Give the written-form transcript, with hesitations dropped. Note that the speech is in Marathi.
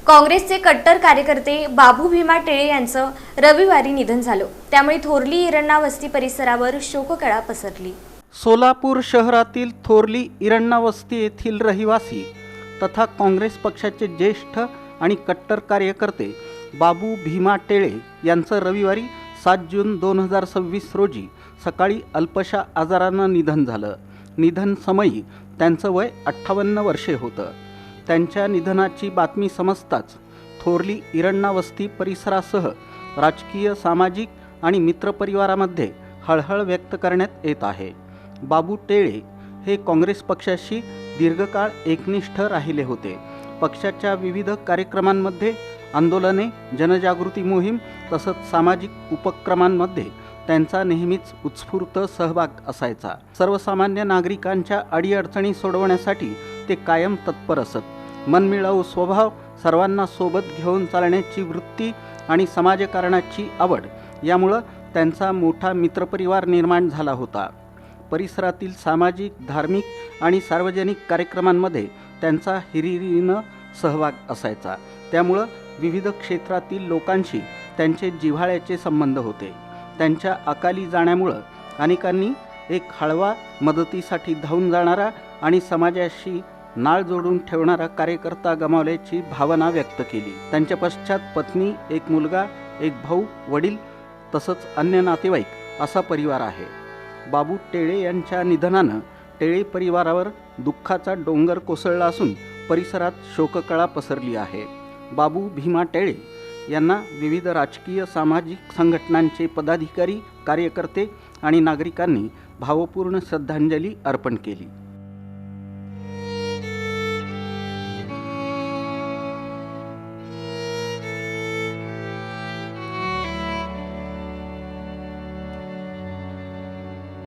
काँग्रेसचे कट्टर कार्यकर्ते बाबू भीमा टेळे यांचं रविवारी निधन झालं। त्यामुळे थोरली इरण्णा वस्ती परिसरावर शोककळा पसरली। सोलापूर शहरातील थोरली इरण्णा वस्ती येथील रहिवासी तथा काँग्रेस पक्षाचे ज्येष्ठ आणि कट्टर कार्यकर्ते बाबू भीमा टेळे यांचं रविवारी 7 जून 2026 रोजी सकाळी अल्पशा आजारानं निधन झालं। निधन समयी त्यांचं वय 58 वर्षे होतं। त्यांच्या निधनाची बातमी समजताच थोरली इरण्णा वस्ती परिसरासह राजकीय, सामाजिक आणि मित्रपरिवारामध्ये हळहळ व्यक्त करण्यात येत आहे। बाबू टेळे हे काँग्रेस पक्षाशी दीर्घकाळ एकनिष्ठ राहिले होते। पक्षाच्या विविध कार्यक्रमांमध्ये, आंदोलने, जनजागृती मोहीम तसंच सामाजिक उपक्रमांमध्ये त्यांचा नेहमीच उत्स्फूर्त सहभाग असायचा। सर्वसामान्य नागरिकांच्या अडीअडचणी सोडवण्यासाठी ते कायम तत्पर असत। मनमिळावू स्वभाव, सर्वांना सोबत घेऊन चालण्याची वृत्ती आणि समाजकारणाची आवड यामुळं त्यांचा मोठा मित्रपरिवार निर्माण झाला होता। परिसरातील सामाजिक, धार्मिक आणि सार्वजनिक कार्यक्रमांमध्ये त्यांचा हिरिरीनं सहभाग असायचा। त्यामुळं विविध क्षेत्रातील लोकांशी त्यांचे जिव्हाळ्याचे संबंध होते। त्यांच्या अकाली जाण्यामुळं अनेकांनी एक हळवा, मदतीसाठी धावून जाणारा आणि समाजाशी नाळ जोडून ठेवणारा कार्यकर्ता गमावल्याची भावना व्यक्त केली। त्यांच्या पश्चात पत्नी, एक मुलगा, एक भाऊ, वडील तसंच अन्य नातेवाईक असा परिवार आहे। बाबू टेळे यांच्या निधनानं टेळे परिवारावर दुःखाचा डोंगर कोसळला असून परिसरात शोककळा पसरली आहे। बाबू भीमा टेळे यांना विविध राजकीय, सामाजिक संघटनांचे पदाधिकारी, कार्यकर्ते आणि नागरिकांनी भावपूर्ण श्रद्धांजली अर्पण केली।